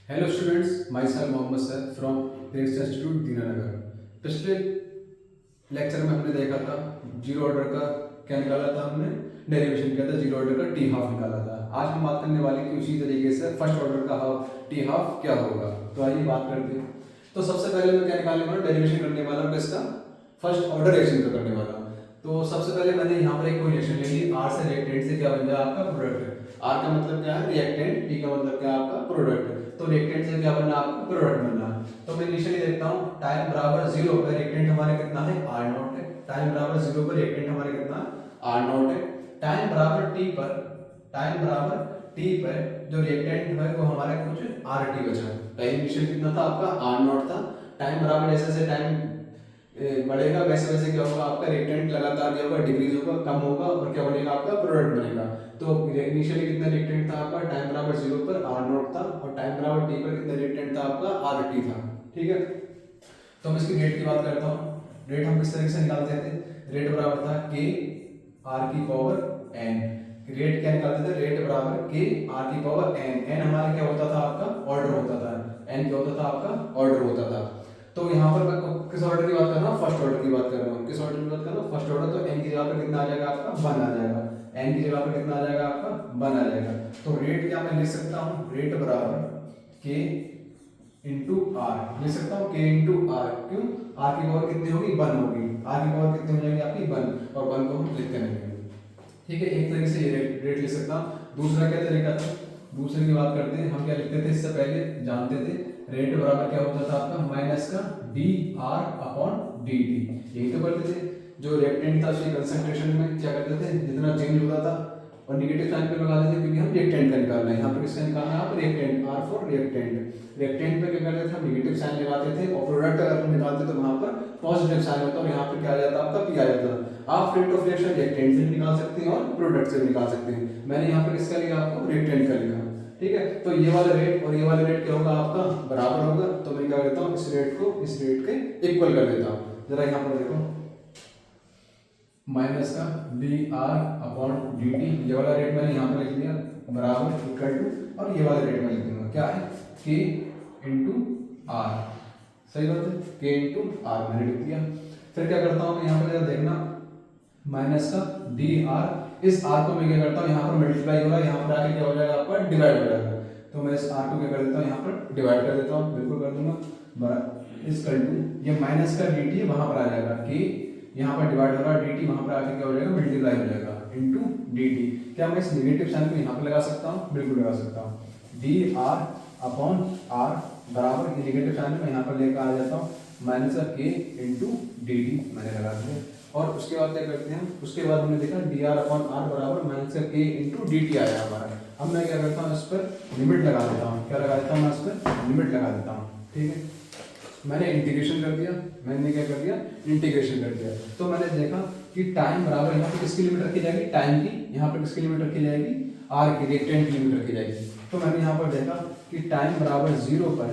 Hello students, myself Mohammad Saeed from Greats institute Dinanagar. पिछले lecture में हमने देखा था जीरो ऑर्डर का क्या निकाला था, हमने डेरिवेशन किया था, जीरो ऑर्डर का टी हाफ निकाला था। आज हम बात करने वाले कि उसी तरीके से फर्स्ट ऑर्डर का हाफ टी हाफ क्या होगा। तो आइए बात करते हैं। तो सबसे पहले मैं क्या निकालने वाला हूँ, डेरिवेशन करने वाला हूँ इसका फर्स्ट ऑर्डर रिएक्शन का करने वाला हूँ। तो सबसे पहले मैंने यहाँ पर एक कोई रिएक्शन ले ली, आर से रिएक्टेंट से क्या बन जाए आपका प्रोडक्ट। आर का मतलब क्या है रिएक्टेंट, टी का मतलब क्या है आपका प्रोडक्ट। तो रिएक्टेंट से क्या बनना आपका प्रोडक्ट बनना। तो मैं इनिशियली देखता हूँ टाइम बराबर 0 पर रिएक्टेंट हमारे कितना है आर नॉट है। टाइम बराबर 0 पर रिएक्टेंट हमारे कितना आर नॉट है। टाइम बराबर टी पर, टाइम बराबर टी पर जो रिएक्टेंट है वो हमारे कुछ आर टी बचा। पहले इनिशियल कितना था आपका आर नॉट था। टाइम बराबर जैसे जैसे टाइम बढ़ेगा वैसे वैसे क्या होगा आपका रिएक्टेंट लगातार क्या होगा डिक्रीज होगा, कम होगा और क्या बनेगा आपका प्रोडक्ट बनेगा। तो इनिशियली कितना रिएक्टेंट था आपका टाइम बराबर 0 पर आर नॉट था और टाइम बराबर टी पर कितना रिएक्टेंट था आपका आर टी था। ठीक है, तो हम इसकी रेट की बात करता हूँ। रेट हम किस तरीके से निकालते थे, रेट बराबर था के आर की पावर एन। रेट क्या निकालते थे, रेट बराबर के आर की पावर एन। एन हमारा क्या होता था आपका ऑर्डर होता था, एन क्या होता था आपका ऑर्डर होता था। तो यहाँ पर मैं किस ऑर्डर की बात कर रहा हूँ, फर्स्ट ऑर्डर की बात कर रहा हूँ। किस ऑर्डर की बात कर रहा हूँ, फर्स्ट ऑर्डर। तो एन की जगह पर कितना आ जाएगा आपका 1 आ जाएगा, एन की जगह पर कितना आ जाएगा आपका 1 आ जाएगा। तो रेट क्या मैं लिख सकता हूँ, रेट बराबर के इंटू आर लिख सकता हूँ, के इंटू आर। क्यों, आर की पावर कितनी होगी 1 होगी, आर की पावर कितनी हो जाएगी आपकी 1 और 1 को हम लिखते रहेंगे। ठीक है, एक तरीके से ये रेट लिख सकता हूँ। दूसरा क्या तरीका था, दूसरे की बात करते हैं। हम क्या लिखते थे इससे पहले जानते थे, रेट बराबर क्या होता था आपका माइनस का D R upon D T. यही तो करते थे। जो रिएक्टेंट था उसकी कंसंट्रेशन में क्या करते थे, जितना चेंज होता था और निगेटिव साइन पे लगा देते, क्योंकि हम रिएक्टेंट का निकालना है। यहाँ पर किसका निकालना है, आप reactant, R for reactant. Reactant पे क्या करते थे, हम निगेटिव साइन लगाते थे और प्रोडक्ट अगर हम निकालते तो वहां पर पॉजिटिव साइन होता और यहाँ पर क्या आ जाता आपका पी आ जाता। आप रेट ऑफ रिएक्शन रिएक्टेंट से भी निकाल सकते हैं और प्रोडक्ट से भी निकाल सकते हैं। मैंने यहाँ पर किसका लिखा आपको रिएक्टेंट का लिखा। ठीक है, तो ये वाला रेट और ये वाला रेट क्या होगा आपका बराबर होगा। तो मैं क्या करता हूँ, इस रेट को इस रेट के इक्वल कर देता हूँ। जरा यहाँ पर देखो, माइनस का D R upon D T, ये वाला रेट मैंने यहाँ पर लिख दिया बराबर इक्वल टू, और ये वाला रेट मैं लिख दूंगा क्या है के इंटू आर। सही बात है, के इंटू आर मैंने लिख दिया। फिर क्या करता हूँ मैं यहाँ पर जरा देखना, माइनस का डी आर, इस आर को मैं क्या करता हूँ यहाँ पर मल्टीप्लाई हो रहा है, यहाँ पर आके क्या हो जाएगा आपका डिवाइड हो जाएगा। तो मैं इस आर को क्या कर देता हूँ यहाँ पर डिवाइड कर देता हूँ, बिल्कुल कर दूंगा। इस कल टू ये माइनस का डी टी वहां पर आ जाएगा, कि यहाँ पर डिवाइड हो रहा है डी टी, वहां पर आके क्या हो जाएगा मल्टीप्लाई हो जाएगा इनटू डी टी। क्या मैं इस नेगेटिव साइन को यहाँ पर लगा सकता हूँ, बिल्कुल लगा सकता हूँ। डी आर अपॉन आर बराबर नेगेटिव साइन में यहाँ पर लेकर आ जाता हूँ माइनस का के इंटू डी टी मैंने लगा दिया। और उसके बाद क्या करते हैं, उसके बाद हमने देखा डी आर अपॉन आर बराबर माइनस का के इंटू डी टी आया हमारा। अब मैं क्या करता हूँ, इस पर लिमिट लगा देता हूँ। क्या लगा देता हूँ, मैं इस पर लिमिट लगा देता हूँ। ठीक है, मैंने इंटीग्रेशन कर दिया, मैंने क्या कर दिया इंटीग्रेशन कर दिया। तो मैंने देखा कि टाइम बराबर यहाँ पे किसकी लिमिट रखी जाएगी, टाइम की। यहाँ पर किसकी लिमिट रखी जाएगी, आर की, रिएक्टेंट की लिमिट रखी जाएगी। तो मैंने यहाँ पर देखा कि टाइम बराबर 0 पर,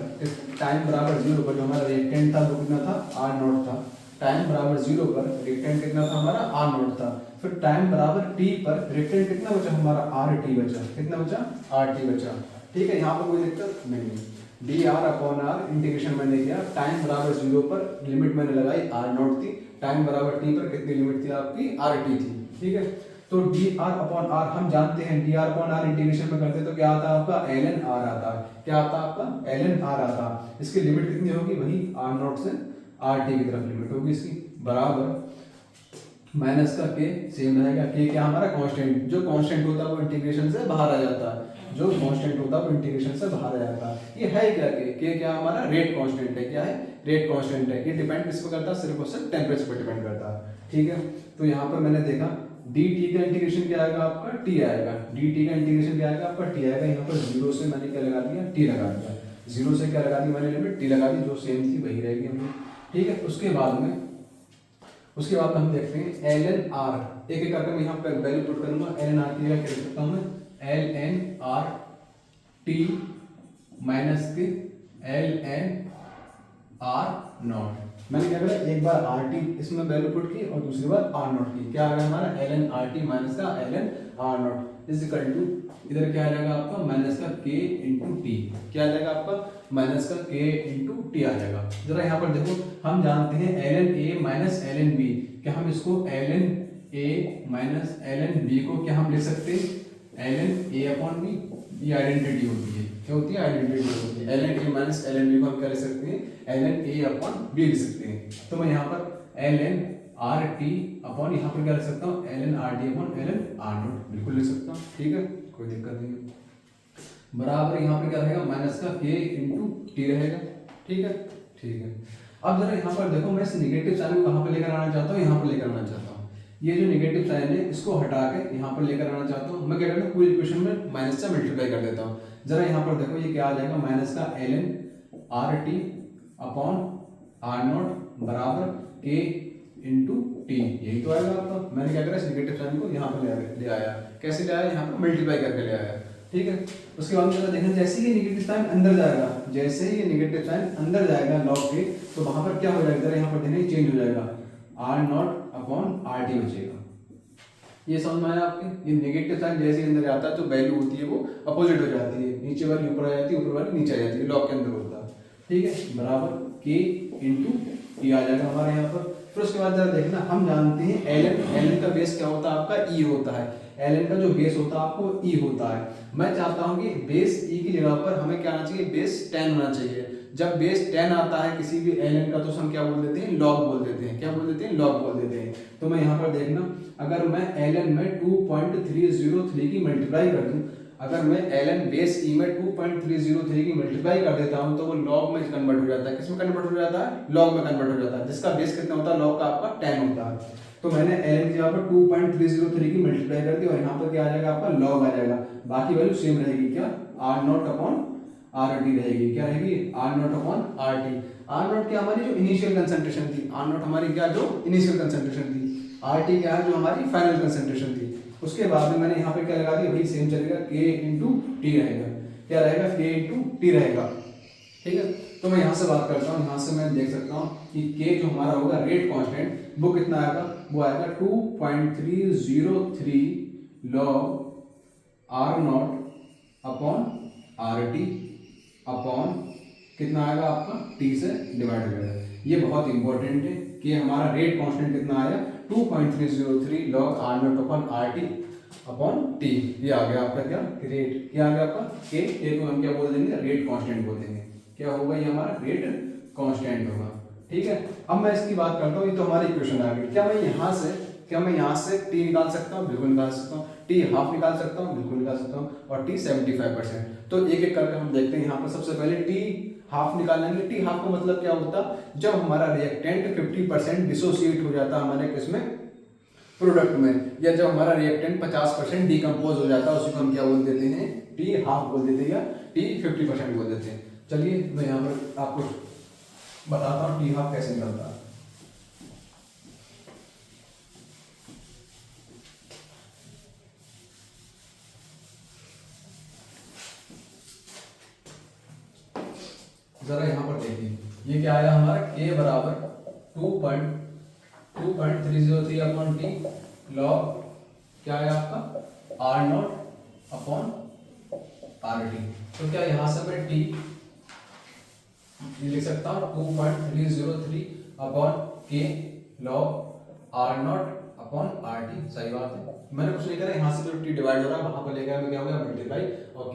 टाइम बराबर 0 पर जो हमारा रिएक्टेंट था वो कितना था आर नॉट था। टाइम बराबर 0 पर रिएक्टेंट कितना था हमारा आर नॉट था। फिर टाइम बराबर टी पर रिएक्टेंट कितना बचा हमारा आर टी बचा। कितना बचा, आर टी बचा। ठीक है, यहाँ पर कोई दिक्कत नहीं है। D R upon R integration मैंने किया, टाइम बराबर 0 पर लिमिट मैंने लगाई आर नॉट थी, टाइम बराबर टी पर कितनी लिमिट थी आपकी आर टी थी। ठीक है, तो डी आर अपॉन आर हम जानते हैं, D R upon R integration में करते तो क्या आता है आपका एल एन आर आता है। क्या आता है आपका एल एन आर आता है। इसकी लिमिट कितनी होगी, वही आर नॉट से आर टी की तरफ लिमिट होगी इसकी, बराबर माइनस का के सेम रहेगा। के क्या हमारा कांस्टेंट, जो कांस्टेंट होता है वो इंटीग्रेशन से बाहर आ जाता है, जो कांस्टेंट होता है वो इंटीग्रेशन से बाहर आ जाता है। ये है क्या, के क्या हमारा रेट कांस्टेंट है। क्या है, रेट कांस्टेंट है। ये डिपेंड किस पर करता है, सिर्फ और सिर्फ टेम्परेचर पर डिपेंड करता है। ठीक है, तो यहाँ पर मैंने देखा डी टी का इंटीग्रेशन क्या आएगा आपका टी आएगा, डी टी का इंटीग्रेशन क्या आएगा आपका टी आएगा। यहाँ पर 0 से मैंने क्या लगा दिया, टी लगा दिया। 0 से क्या लगा दी मैंने लिमिट, टी लगा दी, जो सेम थी वही रहेगी हमने। ठीक है, उसके बाद हम देखते हैं एल एन आर। एक एक करके मैं यहाँ पे वैल्यू पुट करूंगा। एल एन आर की जगह क्या लिख सकता हूँ मैं, L N R T minus के एल एन आर नॉट। मैंने क्या करा, एक बार आर टी इसमें वैल्यू पुट की और दूसरी बार आर नॉट की। क्या आ गया हमारा L N R T minus का L N R not is equal to, इधर क्या आ जाएगा आपका माइनस का के इंटू टी। क्या आ जाएगा आपका माइनस का के इंटू टी आ जाएगा। जरा यहाँ पर देखो, हम जानते हैं l n a minus l n b, क्या हम इसको l n a minus l n b को क्या हम लिख सकते हैं l n a upon b. ये आइडेंटिटी होती है, क्या होती है आइडेंटिटी होती है। L n a minus l n b को हम क्या लिख सकते हैं l n a upon b लिख सकते हैं। तो मैं यहाँ पर l N R t upon यहाँ पर क्या लिख सकता हूँ l N R t upon l N R naught बिल्कुल लिख सकता हूँ, ठीक है कोई दिक्कत नहीं है। बराबर यहाँ पर क्या रहेगा माइनस का के इंटू टी रहेगा, ठीक है ठीक है। अब जरा यहाँ पर देखो, मैं इस निगेटिव साइन को कहाँ पर लेकर आना चाहता हूँ, यहाँ पर लेकर आना चाहता हूँ। ये जो नेगेटिव साइन है इसको हटा के यहाँ पर लेकर आना चाहता हूँ। मैं क्या करता हूँ पूरी इक्वेशन में माइनस से मल्टीप्लाई कर देता हूँ। जरा यहाँ पर देखो, ये क्या आ जाएगा माइनस का L N R t upon r naught बराबर के इंटू टी, यही तो आएगा आपका। मैंने क्या करा इस नेगेटिव साइन को यहाँ पर ले आया। कैसे ले आया, यहाँ पर मल्टीप्लाई करके ले आया, ठीक है। उसके बाद में देखना, जैसे ही ये नेगेटिव साइन अंदर जाएगा, जैसे ही ये नेगेटिव साइन अंदर जाएगा लॉग के, तो वहां पर क्या हो जाएगा, जरा यहाँ पर देखना चेंज हो जाएगा, r naught upon r t बचेगा। ये समझ में आया आपके। ये नेगेटिव साइन जैसे ही अंदर आता है तो वैल्यू होती है वो अपोजिट हो जाती है, नीचे वाली ऊपर आ जाती है, ऊपर वाली नीचे आ जाती है, लॉग के अंदर होता है, ठीक है। बराबर के इंटू टी आ जाएगा हमारे यहाँ पर। फिर उसके बाद जरा देखना, हम जानते हैं एल एन का बेस क्या होता है आपका ई होता है। एल एन का जो बेस होता है आपको ई होता है। मैं चाहता हूँ कि बेस ई की जगह पर हमें क्या आना चाहिए, बेस 10 होना चाहिए। जब बेस 10 आता है किसी भी एल एन का तो हम क्या बोल देते हैं लॉग बोल देते हैं। क्या बोल देते हैं लॉग बोल देते हैं। तो मैं यहाँ पर देखना, अगर मैं एल एन में 2.303 की मल्टीप्लाई कर दूँ, अगर मैं एल एन बेस ई में 2.303 की मल्टीप्लाई कर देता हूँ तो वो लॉग में कन्वर्ट हो जाता है। किस में कन्वर्ट हो जाता है, लॉग में कन्वर्ट हो जाता है, जिसका बेस कितना होता है लॉग का आपका 10 होता है। तो मैंने एल एन की जगह पर 2.303 की मल्टीप्लाई कर दी और यहाँ पर क्या आ जाएगा आपका लॉग आ जाएगा। बाकी वैल्यू सेम रहेगी, क्या r naught upon r t रहेगी। क्या रहेगी r naught upon r t. R naught क्या हमारी जो इनिशियल कंसंट्रेशन थी, आर नॉट हमारी क्या जो इनिशियल कंसंट्रेशन थी, आर टी क्या है जो हमारी फाइनल कंसंट्रेशन थी। उसके बाद में मैंने यहाँ पे क्या लगा दिया, वही सेम चलेगा, के इंटू टी रहेगा। क्या रहेगा, के इंटू टी रहेगा, ठीक है। तो मैं यहाँ से बात करता हूँ, यहाँ से मैं देख सकता हूँ कि के जो हमारा होगा रेट कांस्टेंट वो कितना आएगा, वो आएगा 2.303 log are naught upon r t upon कितना आएगा आपका टी से डिवाइड हो जाएगा। ये बहुत इंपॉर्टेंट है कि हमारा रेट कांस्टेंट कितना आया 2.303 log are naught upon r t upon T. ये आ गया आपका क्या रेट, क्या आ गया आपका के को हम क्या बोल देंगे रेट कांस्टेंट बोल देंगे। क्या होगा ये हमारा रेट कांस्टेंट होगा, ठीक है। अब मैं इसकी बात करता हूँ, ये तो हमारी इक्वेशन आ गई। क्या मैं यहाँ से टी निकाल सकता हूँ, बिल्कुल निकाल सकता हूँ। टी हाफ निकाल सकता हूँ, बिल्कुल निकाल सकता हूँ। और टी 75%। तो एक एक करके हम देखते हैं। यहाँ पर सबसे पहले टी हाफ निकालेंगे। टी हाफ का मतलब क्या होता, जब हमारा रिएक्टेंट 50% डिसोसिएट हो जाता है हमारे किसमें प्रोडक्ट में, या जब हमारा रिएक्टेंट 50% डिकम्पोज हो जाता है, उसको हम क्या बोल देते हैं टी हाफ बोल देते हैं या टी 50% बोल देते हैं। चलिए मैं यहाँ पर आपको बताता हूँ टी हाफ कैसे निकलता है। जरा यहाँ पर देखिए, ये क्या आया हमारा के बराबर 2.303 अपॉन टी लॉग क्या आया आपका r naught upon r t. तो क्या यहाँ से मैं टी लिख सकता हूँ 2.303 अपॉन के log are naught upon r T. सही बात है, मैंने कुछ नहीं करा। यहाँ से जो टी डिवाइड हो रहा है वहां पर लेकर क्या होगा मल्टीप्लाई, और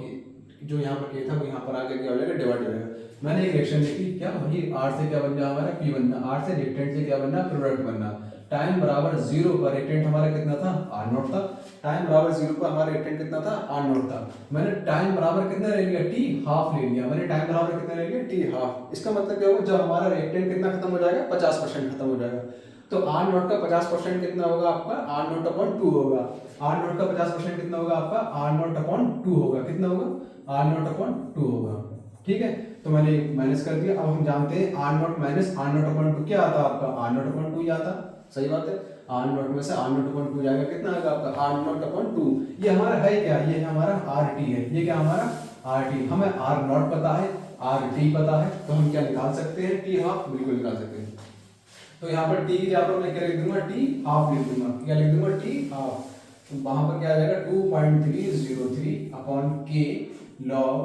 जो यहाँ पर के था वो यहाँ पर आके क्या हो जाएगा डिवाइड हो जाएगा। मैंने एक रिएक्शन देखी, क्या वही आर से क्या बनना हमारा पी बनना, आर से रिएक्टेंट से क्या बनना प्रोडक्ट बनना। टाइम बराबर 0 पर रिएक्टेंट हमारा कितना था आर नॉट था। टाइम बराबर 0 पर हमारा रिएक्टेंट कितना था आर नॉट था। मैंने टाइम बराबर कितना ले लिया टी हाफ ले लिया। मैंने टाइम बराबर कितना ले लिया टी हाफ। इसका मतलब क्या होगा, जब हमारा रिएक्टेंट कितना खत्म हो जाएगा 50% खत्म हो जाएगा। तो आर नॉट का 50% कितना होगा आपका आर नॉट अपॉन 2 होगा। आर नॉट का 50% कितना होगा आपका आर नॉट अपॉन 2 होगा। कितना होगा आर नॉट अपॉन 2 होगा, ठीक है। तो मैंने माइनस कर दिया। अब हम जानते हैं r naught minus r naught upon 2 क्या आता है आपका आर नॉट अपॉन 2 ही आता। सही बात है, आर नॉट में से आर नॉट अपॉन 2 जाएगा, कितना आएगा आपका आर नॉट अपॉन 2। ये हमारा है क्या, ये हमारा आर टी है। ये क्या हमारा आर टी। हमें आर नॉट पता है, आर टी पता है, तो हम क्या निकाल सकते हैं टी हाफ, बिल्कुल निकाल सकते हैं। तो यहाँ पर टी की जगह पर मैं क्या लिख दूंगा, टी हाफ लिख दूंगा, क्या लिख दूंगा, टी हाफ। तो वहां पर क्या आ जाएगा 2.303 अपॉन के लॉग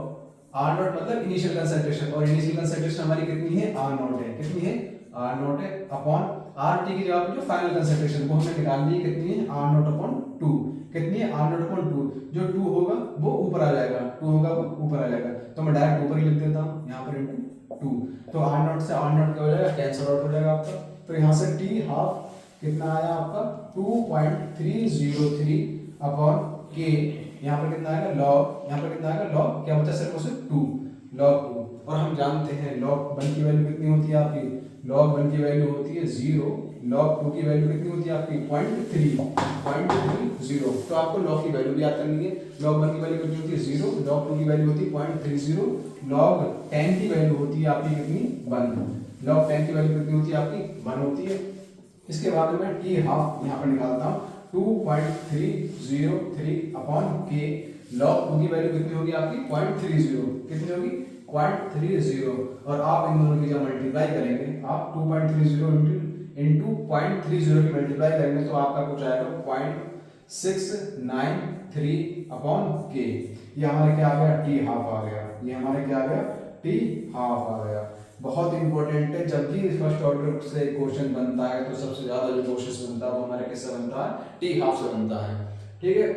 आर नॉट, मतलब इनिशियल कंसंट्रेशन, और इनिशियल कंसंट्रेशन हमारी कितनी है, आर नॉट है, कितनी है, आर नॉट है, अपॉन आर टी की जगह पर जो फाइनल कंसंट्रेशन वो हमने निकाल ली, कितनी है, आर नॉट अपॉन 2, कितनी है, आर नॉट अपॉन 2, जो 2 होगा वो ऊपर आ जाएगा, 2 होगा वो ऊपर आ जाएगा, तो मैं डायरेक्ट ऊपर ही लिख देता हूँ यहाँ पर इनटू 2, तो आर नॉट से आर नॉट क्या हो जाएगा, कैंसिल आउट हो जाएगा आपका। तो यहाँ से टी हाफ कितना आया आपका 2.303 अपॉन के, यहाँ पर कितना आएगा लॉग, यहाँ पर कितना आएगा लॉग, क्या बचा सिर्फ और सिर्फ 2, लॉग 2, और हम जानते हैं लॉग 1 की वैल्यू कितनी होती है आपकी, लॉग 1 की वैल्यू होती है 0, लॉग 2 की वैल्यू कितनी होती है आपकी 0.30, तो आपको लॉग की वैल्यू भी याद करनी है, लॉग 1 की वैल्यू कितनी होती है 0, लॉग 2 की वैल्यू होती है 0.30, लॉग 10 की वैल्यू होती है आपकी कितनी 1, लॉग 10 की वैल्यू कितनी होती है आपकी 1 होती है। इसके बाद मैं टी हाफ यहाँ पर निकालता हूँ 2.303 अपॉन के, लॉग 2 की वैल्यू कितनी होगी आपकी 0.30, कितनी होगी 0.30, और आप इन दोनों की जब मल्टीप्लाई करेंगे, आप 2.30 इंटू 0.30 की मल्टीप्लाई करेंगे तो आपका कुछ आएगा 0.693 अपॉन के, ये हमारे क्या आ गया, टी हाफ आ गया, ये हमारे क्या आ गया, टी हाफ आ गया। बहुत इंपॉर्टेंट है, जब भी फर्स्ट ऑर्डर से क्वेश्चन बनता है तो सबसे ज्यादा जो क्वेश्चन बनता है वो हमारे किससे बनता है, टी हाफ से बनता है, ठीक है।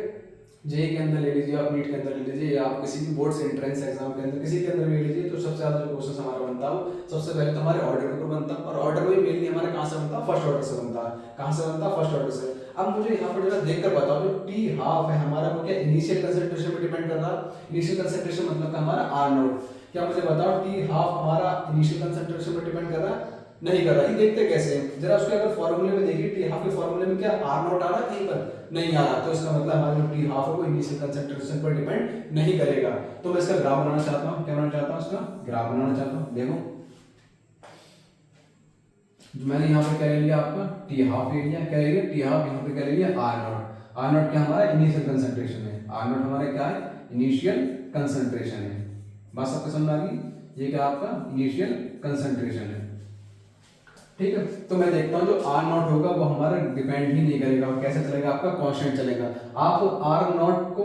जेई के अंदर ले लीजिए, आप नीट के अंदर ले लीजिए, या आप किसी भी बोर्ड से एंट्रेंस एग्जाम के अंदर किसी के अंदर ले लीजिए, तो सबसे ज्यादा जो क्वेश्चन हमारा बनता है वो सबसे पहले तो हमारे ऑर्डर के ऊपर बनता है, और ऑर्डर वही मेनली हमारे कहाँ से बनता है, फर्स्ट ऑर्डर से बनता है, कहाँ से बनता है, फर्स्ट ऑर्डर से। अब मुझे यहाँ पर जरा देख कर बताओ, जो टी हाफ है हमारा वो क्या इनिशियल कंसंट्रेशन पर डिपेंड कर रहा है, इनिशियल कंसंट्रेशन मतलब का हमारा आर नोट, क्या मुझे बताओ टी हाफ हमारा इनिशियल कंसंट्रेशन पर डिपेंड कर रहा है, नहीं कर रहा है, ये देखते कैसे हैं जरा, उसके अगर फॉर्मूले में देखिए टी हाफ के फॉर्मूले में क्या आर नोट आ रहा है, कहीं पर नहीं आ रहा, तो इसका मतलब हमारा जो टी हाफ है वो इनिशियल कंसंट्रेशन पर डिपेंड नहीं करेगा। तो मैं इसका ग्राफ बनाना चाहता हूँ, क्या बनाना चाहता हूँ, इसका ग्राफ बनाना चाहता हूँ। देखो जो मैंने यहाँ पे क्या ले लिया, आपका टी हाफ ले लिया, क्या ले लिया, टी हाफ, यहाँ पे क्या ले लिया, आर नॉट, आर नॉट क्या हमारा इनिशियल कंसंट्रेशन है, आर नॉट हमारा क्या है, इनिशियल कंसंट्रेशन है, बात सबको समझ आ गई, ये क्या आपका इनिशियल कंसंट्रेशन है, ठीक है। तो मैं देखता हूँ जो आर नॉट होगा वो हमारा डिपेंड ही नहीं करेगा, कैसे चलेगा, आपका कांस्टेंट चलेगा, आप आर नॉट को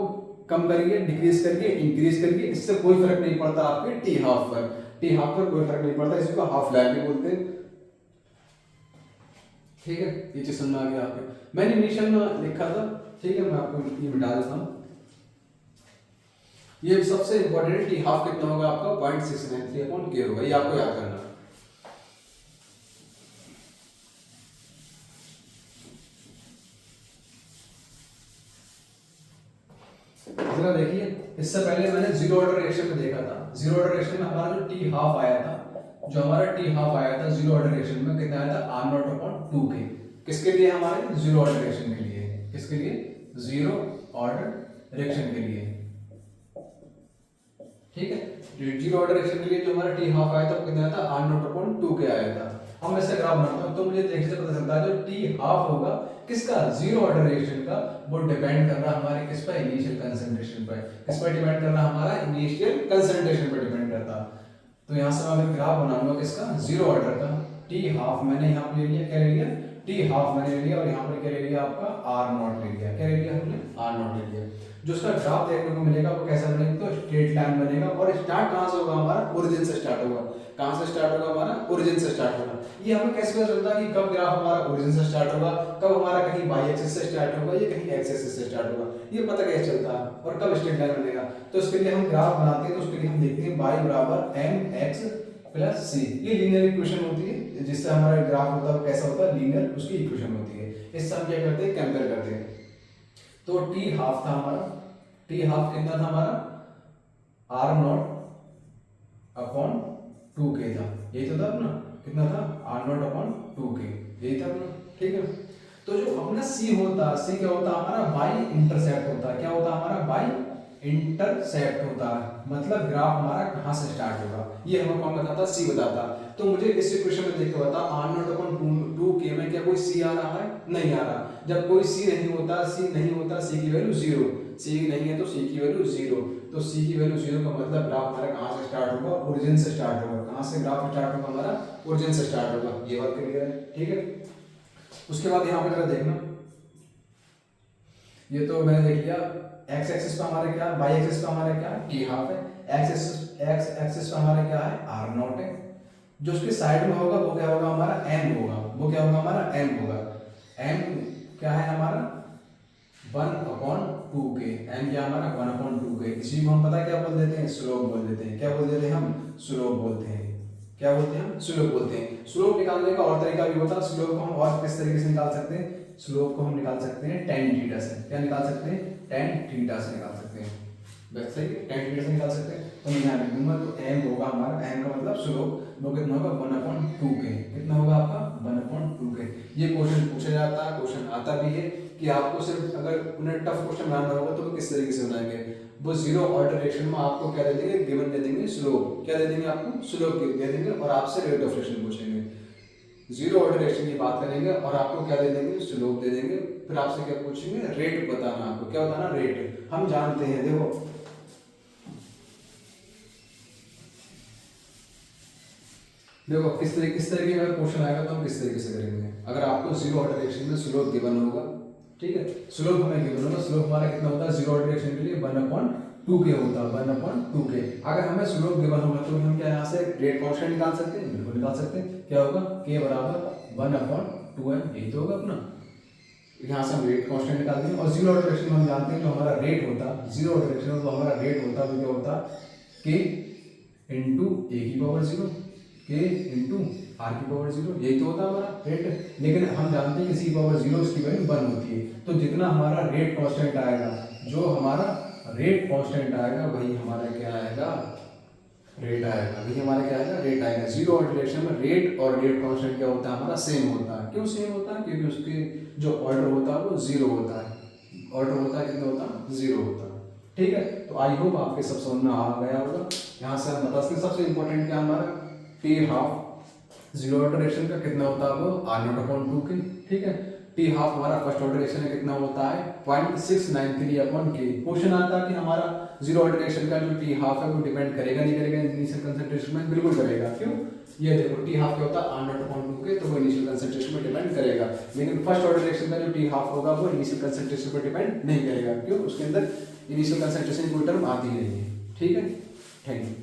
कम करिए, डिक्रीज करिए, इंक्रीज करिए, इससे कोई फर्क नहीं पड़ता आपके टी हाफ पर, टी हाफ पर कोई फर्क नहीं पड़ता, इसी को हाफ लाइफ भी बोलते हैं, ठीक है। ये चीज समझ आ गया आपको, मैंने इनिशियल में लिखा था, ठीक है, मैं आपको ये मिटा देता हूँ, ये सबसे इंपॉर्टेंट टी हाफ कितना होगा आपका 0.693 अपॉन के होगा, ये आपको याद करना है। जरा देखिए, इससे पहले मैंने जीरो ऑर्डर रिएक्शन में देखा था, जीरो ऑर्डर रिएक्शन में हमारा जो टी हाफ आया था, जो हमारा टी हाफ आया था जीरो ऑर्डर रिएक्शन में कितना आया था, आर नॉट अपॉन 2 के, किसके लिए, हमारे जीरो ऑर्डर रिएक्शन के लिए, किसके लिए, जीरो ऑर्डर रिएक्शन के लिए, ठीक है। जीरो ऑर्डर रिएक्शन के लिए जो हमारा टी हाफ आया था वो कितना आया था, आर नॉट अपॉन 2 के आया था। हम ऐसे ग्राफ बनाते हैं तो मुझे देखने से पता चलता है जो टी हाफ होगा किसका, जीरो ऑर्डर रिएक्शन का, वो डिपेंड कर रहा है हमारे किस पर, इनिशियल कंसंट्रेशन पर, किस पर डिपेंड कर रहा है, हमारा इनिशियल कंसंट्रेशन पर डिपेंड करता है। तो यहाँ से मैं अगर ग्राफ बनाऊंगा किसका, जीरो ऑर्डर का, टी हाफ मैंने यहाँ पे ले लिया, क्या ले लिया, टी हाफ मैंने ले लिया, और यहाँ पर क्या ले लिया आपका आर नॉट ले लिया, क्या ले लिया हमने, आर नॉट ले लिया। जो उसका ग्राफ देखने को मिलेगा वो कैसा बनेगा, तो स्ट्रेट लाइन बनेगा, और स्टार्ट कहाँ से होगा, हमारा ओरिजिन से स्टार्ट होगा, कहाँ से स्टार्ट होगा, हमारा ओरिजिन से स्टार्ट होगा। ये हमें कैसे पता चलता है कि कब ग्राफ हमारा ओरिजिन से स्टार्ट होगा, कब हमारा कहीं बाई एक्सिस से स्टार्ट होगा, या कहीं एक्स एक्सिस से स्टार्ट होगा, ये पता कैसे चलता है, और कब स्ट्रेट लाइन बनेगा। तो इसके लिए हम ग्राफ बनाते हैं, तो उसके लिए हम देखते हैं y बराबर एम एक्स प्लस सी, ये लीनियर इक्वेशन होती है, जिससे हमारा ग्राफ होता है वो कैसा होता है, लीनियर उसकी इक्वेशन होती है। इससे हम क्या करते हैं, कंपेयर करते हैं। तो टी हाफ था हमारा, टी हाफ कितना था हमारा, आर नॉट अपॉन 2 के था, यही तो था अपना, कितना था, आर नॉट अपॉन 2 के, यही था अपना, ठीक है। तो जो अपना सी होता, सी क्या होता हमारा, बाई इंटरसेप्ट होता, क्या होता हमारा, बाई इंटरसेप्ट होता, मतलब ग्राफ हमारा कहाँ से स्टार्ट होगा, ये हमें कौन बताता, सी बताता। तो मुझे इस इक्वेशन में देख के बता, आर नॉट अपॉन 2 के में क्या कोई सी आ रहा है, नहीं आ रहा। जब कोई सी नहीं होता, सी नहीं होता, सी की वैल्यू 0, सी नहीं है तो सी की वैल्यू 0। तो सी की वैल्यू 0 का मतलब ग्राफ हमारा कहाँ से स्टार्ट होगा, ओरिजिन से स्टार्ट होगा। कहाँ से ग्राफ स्टार्ट होगा हमारा, ओरिजिन से स्टार्ट होगा। ये बात क्लियर है, ठीक है। उसके बाद यहाँ पे जरा देखना, ये तो मैंने देख लिया एक्स एक्सिस पे हमारे क्या, वाई एक्सिस पे हमारे क्या टी हाफ है, एक्स एक्सिस पे हमारे क्या है आर नॉट है। जो उसके साइड में होगा वो क्या होगा हमारा एम होगा, वो क्या होगा हमारा एम होगा। एम क्या है हमारा 1/2 के, एम क्या हमारा 1/2 के। इसी को हम पता क्या बोल देते हैं, स्लोप बोल देते हैं। क्या बोल देते हैं हम, स्लोप बोलते हैं। क्या बोलते हैं हम, स्लोप बोलते हैं। स्लोप निकालने का और तरीका भी होता है। स्लोप को हम और किस तरीके से निकाल सकते हैं, स्लोप को हम निकाल सकते हैं tan थीटा से। क्या निकाल सकते हैं, tan थीटा से निकाल सकते हैं। बस सही, tan थीटा से निकाल सकते हैं। तो मैं यहाँ लिख दूंगा, तो m होगा हमारा, m का मतलब स्लोप, वो कितना होगा 1/2 के। कितना होगा आपका 1/2 के। ये क्वेश्चन पूछा जाता है, क्वेश्चन आता भी है कि आपको सिर्फ अगर उन्हें टफ क्वेश्चन बनाना होगा तो वो किस तरीके से बनाएंगे, वो जीरो ऑर्डर रिएक्शन में आपको क्या दे देंगे, गिवन दे देंगे स्लोप। क्या दे देंगे आपको, स्लोप दे देंगे और आपसे रेट ऑफ रिएक्शन पूछेंगे। जीरो ऑर्डर रिएक्शन की बात करेंगे और आपको क्या दे देंगे, स्लोप दे देंगे। फिर आपसे क्या पूछेंगे, रेट बताना। आपको क्या बताना, रेट। हम जानते हैं, देखो किस तरीके का क्वेश्चन आएगा तो हम किस तरीके से करेंगे। अगर आपको जीरो ऑर्डर रिएक्शन में स्लोप गिवन होगा, ठीक है, स्लोप हमें गिवन होगा। स्लोप हमारा कितना होता है जीरो ऑर्डर रिएक्शन के लिए 1/2 के होता है, 1/2 के। अगर हमें स्लोप गिवन होगा तो हम क्या यहाँ से रेट कांस्टेंट निकाल सकते हैं, बिल्कुल निकाल सकते हैं। क्या होगा, k बराबर 1/2m, यही तो होगा अपना। यहाँ से हम रेट कांस्टेंट निकाल देंगे। और जीरो ऑर्डर रिएक्शन में हम जानते हैं जो हमारा रेट होता है, जीरो ऑर्डर रिएक्शन में तो हमारा रेट होता है, क्या होता है k इंटू a की पावर 0, k इंटू आर की पावर 0, यही तो होता है हमारा रेट। लेकिन हम जानते हैं कि सी पावर 0 इसकी वैल्यू 1 होती है। तो जितना हमारा रेट कांस्टेंट आएगा, जो हमारा रेट कांस्टेंट आएगा वही हमारा क्या आएगा, रेट आएगा। वही हमारा क्या आएगा, रेट आएगा। जीरो ऑर्डर रिएक्शन में रेट और रेट कांस्टेंट क्या होता है हमारा, सेम होता है। क्यों सेम होता है, क्योंकि उसके जो ऑर्डर होता है वो 0 होता है। ऑर्डर होता है कितना होता है, 0 होता है। ठीक है, तो आई होप आपके सब समझ में आ गया होगा। यहाँ से हम बता सकते हैं सबसे इंपॉर्टेंट क्या हमारा T half zero order reaction का कितना होता है वो r0/2 के। ठीक है, टी हाफ हमारा फर्स्ट ऑर्डर रिएक्शन में कितना होता है 0.693/k। क्वेश्चन आता है कि हमारा जीरो ऑर्डर रिएक्शन का जो टी हाफ है वो डिपेंड करेगा नहीं करेगा इनिशियल कंसंट्रेशन में, बिल्कुल करेगा। क्यों, ये देखो टी हाफ क्या होता है r0/2 के, तो वो इनिशियल कंसंट्रेशन में डिपेंड करेगा। लेकिन फर्स्ट ऑर्डर रिएक्शन का जो टी हाफ होगा वो इनिशियल कंसंट्रेशन पर डिपेंड नहीं करेगा। क्यों, उसके अंदर इनिशियल कंसंट्रेशन कोई टर्म आती ही नहीं है। ठीक है, थैंक यू।